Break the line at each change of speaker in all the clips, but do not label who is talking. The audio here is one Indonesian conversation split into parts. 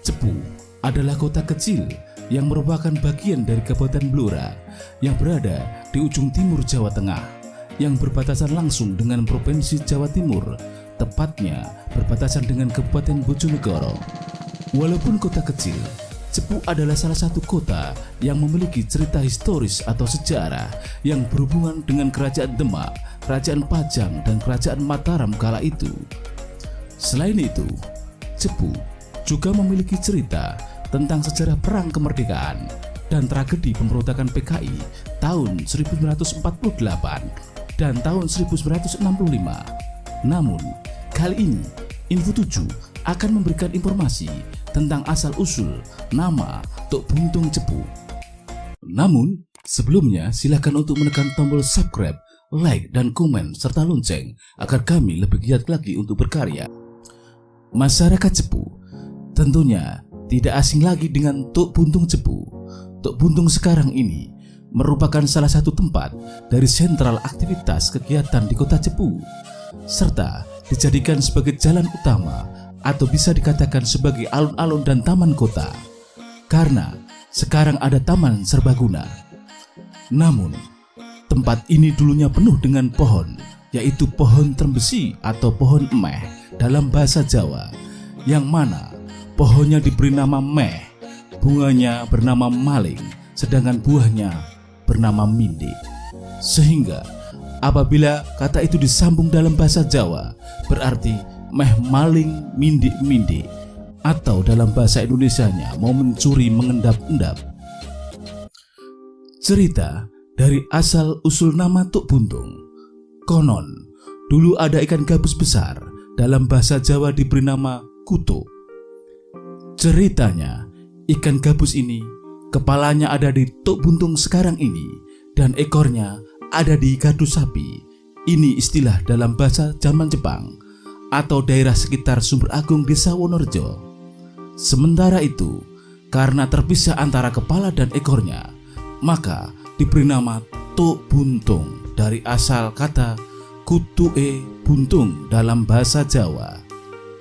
Cepu adalah kota kecil yang merupakan bagian dari Kabupaten Blora yang berada di ujung timur Jawa Tengah, yang berbatasan langsung dengan Provinsi Jawa Timur, tepatnya berbatasan dengan Kabupaten Bojonegoro. Walaupun kota kecil, Cepu adalah salah satu kota yang memiliki cerita historis atau sejarah yang berhubungan dengan Kerajaan Demak, Kerajaan Pajang, dan Kerajaan Mataram kala itu. Selain itu, Cepu juga memiliki cerita tentang sejarah perang kemerdekaan dan tragedi pemberontakan PKI tahun 1948 dan tahun 1965. Namun, kali ini Info 7 akan memberikan informasi tentang asal-usul nama Tok Buntung Cepu. Namun, sebelumnya silakan untuk menekan tombol subscribe, like, dan komen serta lonceng agar kami lebih giat lagi untuk berkarya. Masyarakat Cepu tentunya tidak asing lagi dengan Tok Buntung Cepu. Tok Buntung sekarang ini merupakan salah satu tempat dari sentral aktivitas kegiatan di kota Cepu, serta dijadikan sebagai jalan utama atau bisa dikatakan sebagai alun-alun dan taman kota, karena sekarang ada taman serbaguna. Namun, tempat ini dulunya penuh dengan pohon, yaitu pohon trembesi atau pohon emeh dalam bahasa Jawa, yang mana pohonnya diberi nama meh, bunganya bernama maling, sedangkan buahnya bernama minde. Sehingga apabila kata itu disambung dalam bahasa Jawa, berarti meh maling mindi-mindi, atau dalam bahasa Indonesianya mau mencuri mengendap-endap. Cerita dari asal usul nama Tok Buntung. Konon dulu ada ikan gabus besar, dalam bahasa Jawa diberi nama kuto. Ceritanya, ikan gabus ini kepalanya ada di Tok Buntung sekarang ini dan ekornya ada di gardu sapi. Ini istilah dalam bahasa zaman Jepang atau daerah sekitar Sumber Agung Desa Wonorejo. Sementara itu, karena terpisah antara kepala dan ekornya, maka diberi nama Tok Buntung dari asal kata kutue buntung dalam bahasa Jawa.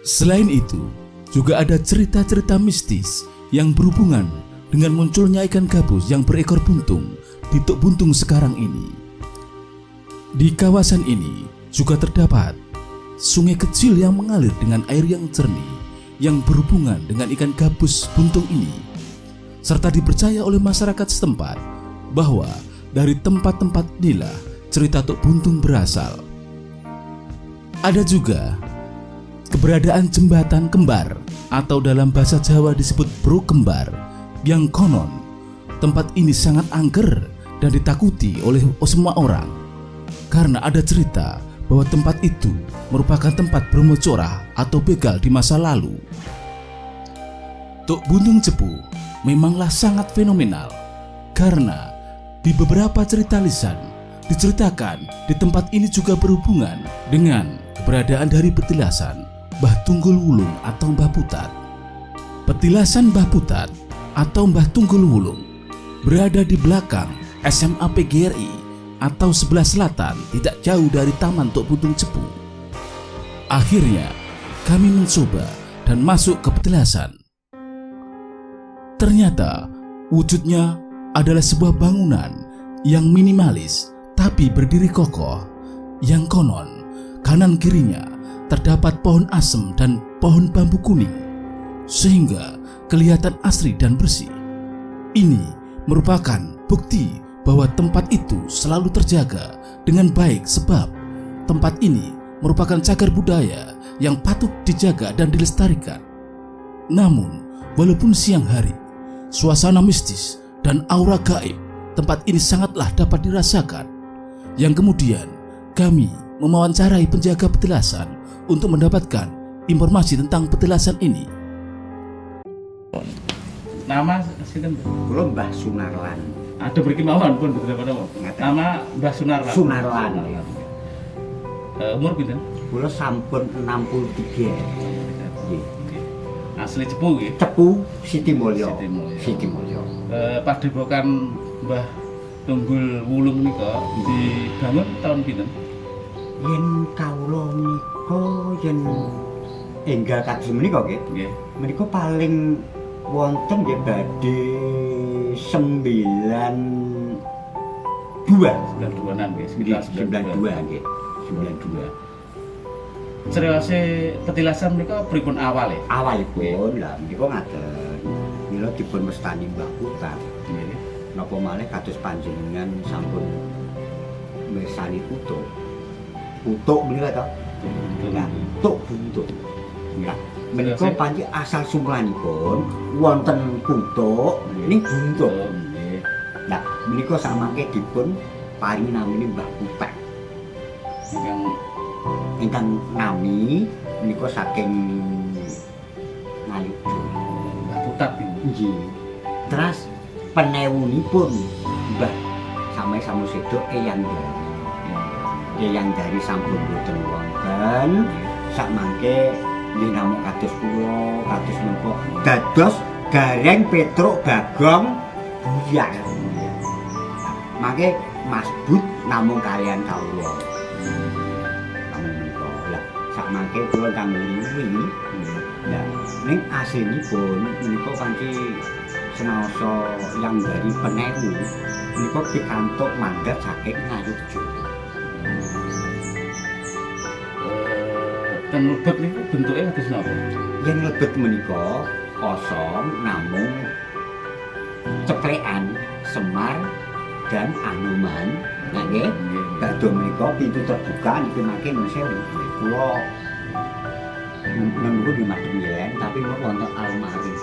Selain itu, juga ada cerita-cerita mistis yang berhubungan dengan munculnya ikan gabus yang berekor buntung di Tok Buntung sekarang ini. Di kawasan ini juga terdapat sungai kecil yang mengalir dengan air yang jernih yang berhubungan dengan ikan gabus buntung ini, serta dipercaya oleh masyarakat setempat bahwa dari tempat-tempat inilah cerita Tok Buntung berasal. Ada juga keberadaan jembatan kembar atau dalam bahasa Jawa disebut bro kembar, yang konon tempat ini sangat angker dan ditakuti oleh semua orang karena ada cerita bahwa tempat itu merupakan tempat bermocorah atau begal di masa lalu. Tok Buntung Cepu memanglah sangat fenomenal karena di beberapa cerita lisan diceritakan di tempat ini juga berhubungan dengan keberadaan dari petilasan Mbah Tunggul Wulung atau Mbah Putat. Petilasan Mbah Putat atau Mbah Tunggul Wulung berada di belakang SMA PGRI atau sebelah selatan, tidak jauh dari Taman Tok Buntung Cepu. Akhirnya kami mencoba dan masuk ke petilasan. Ternyata wujudnya adalah sebuah bangunan yang minimalis tapi berdiri kokoh, yang konon kanan kirinya terdapat pohon asem dan pohon bambu kuning, sehingga kelihatan asri dan bersih. Ini merupakan bukti bahwa tempat itu selalu terjaga dengan baik, sebab tempat ini merupakan cagar budaya yang patut dijaga dan dilestarikan. Namun, walaupun siang hari, suasana mistis dan aura gaib tempat ini sangatlah dapat dirasakan, yang kemudian kami mewawancarai penjaga petilasan untuk mendapatkan informasi tentang petilasan ini.
Nama sinten?
Kula Mbah Sunarlan.
Ada beri kemauan pun betul apa? Nama Mbah Sunarlan.
Sunarlan.
Umur pinten?
Kula sampun 63. Nggih.
Asli Cepu nggih.
Cepu Sitimulyo.
Sitimulyo.
Sitimulyo.
Padepokan Mbah Tunggul Wulung nika dibangun tahun pinten?
Yen kawula menika yen enggal kados menika nggih.
Nggih.
Menika paling wonten nggih badhe 92.
92-an nggih,
92 nggih. 92.
Seriose petilasan menika pripun awal ya?
Awalipun lah menika ngaten. Mila dipun mestani Mbah Putat.
Nggih.
Napa malih kados panjenengan sampun mirsani utuk. Utuk menika to. Nah, utuk buntuk. Nah, menika panci asal sumranipun wonten kutuk ning buntuk.
Nggih.
Nah, menika samangke dipun paringi namine Mbah Putat. Ingkang nami menika saking Ngayogja.
Mbah Putat niku.
Nggih. Terus penewunipun Mbah Same Samusedo Eyang Dari. Eyang Dari sampun boten wonten. Sakmangke nggih namung kados kula, kados menapa dados Gareng Petruk Bagong Buyar. Mangke masbut namung kalian kawula. Sakmangke kula kang ngriwi. Lah ning aslinipun menika panci senaosa Yang Dari penewu menika pikantuk mandat saking Ngayogja.
Ten lebet niku bentuke kados napa?
Yen lebet menika kosong namung ceplekan Semar dan Anoman. Nah nggih, badhe menika pintu terbuka niki mangke nun sewu. Kula menunggu di madhep yen tapi kula wonten almari.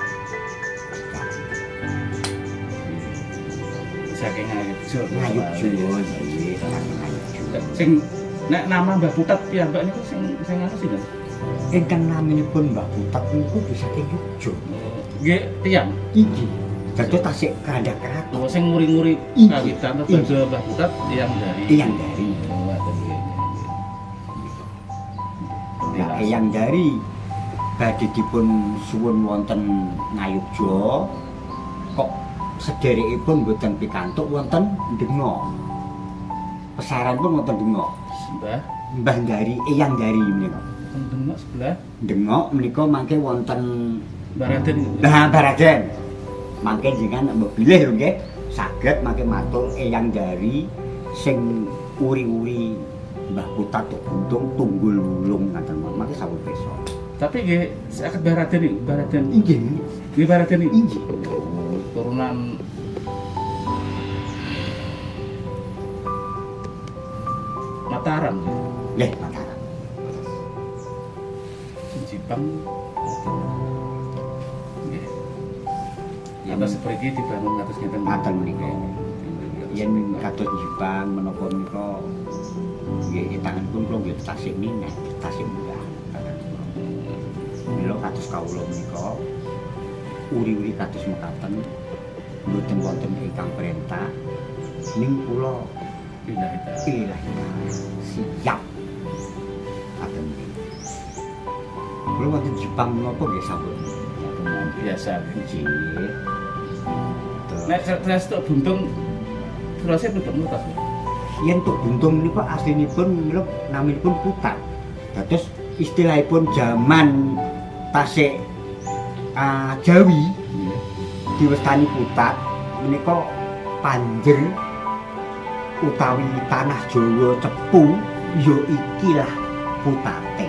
Saking Ngayogja.
Ngayogja nggih, saking Ngayogja.
Sing nek nama Mbah Putat piyambak niku sing anu sinten?
Ingkang naminipun Mbah Putat niku bisa saking Yogya.
Nggih, tiyang.
Iki dados tasik kehendak keraton.
Oh, sing nguri-nguri
Iki.
kawitan badhe Mbah Putat Eyang Dari.
Eyang Dari. Nah, Eyang Dari badhe dipun suwun wonten Ngayogja kok sederekipun boten pikantuk wonten Dengo. Pesaran pun wonten Dengo. Mbah Dari, Eyang Dari menika.
Dengo sebelah
Dengo menika mangke wonten
Baraden.
Nah, Baraden. Mangke jenengan mbok bilih lho nggih. Saged mangke matur Eyang Dari sing uri-uri Mbah Putat untung tunggul wulung ngaten mangke sawul pesa.
Tapi nggih saged Baraden niku, Baraden.
Inggih.
Nggih Baraden niku.
Inggih.
Turunan Mataram.
Nggih, Mataram.
Jipang. Nggih. Atau seperti dibangun atas ngeten
Ngaten menika. Yen kados Jipang menapa menika nggih tanganipun kula nggih tasik mineh, tasik munggah. Mila kados kawula menika uri-uri kados mekaten mboten wonten ingkang perintah ning kula pilih siap katen kula wonten Jepang menapa nggih sampun
biasa
nggih.
Nek terus tok buntung terusé tutup mutas.
Yen tuk buntung menika aslinipun mila naminipun Putat. Dados istilahipun jaman tasik Jawi diwestani Putat menika panjer utawi tanah Jawa cepu ya ikilah Putate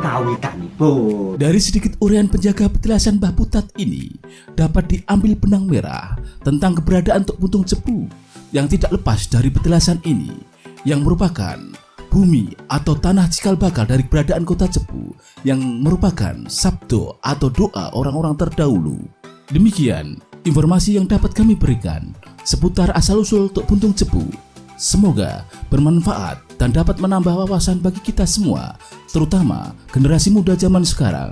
kawitanipun.
Dari sedikit uraian penjaga petilasan Mbah Putat ini dapat diambil benang merah tentang keberadaan Tok Buntung Cepu yang tidak lepas dari petilasan ini, yang merupakan bumi atau tanah cikal bakal dari keberadaan kota Cepu yang merupakan sabdo atau doa orang-orang terdahulu. Demikian informasi yang dapat kami berikan seputar asal-usul Tok Buntung Cepu. Semoga bermanfaat dan dapat menambah wawasan bagi kita semua, terutama generasi muda zaman sekarang.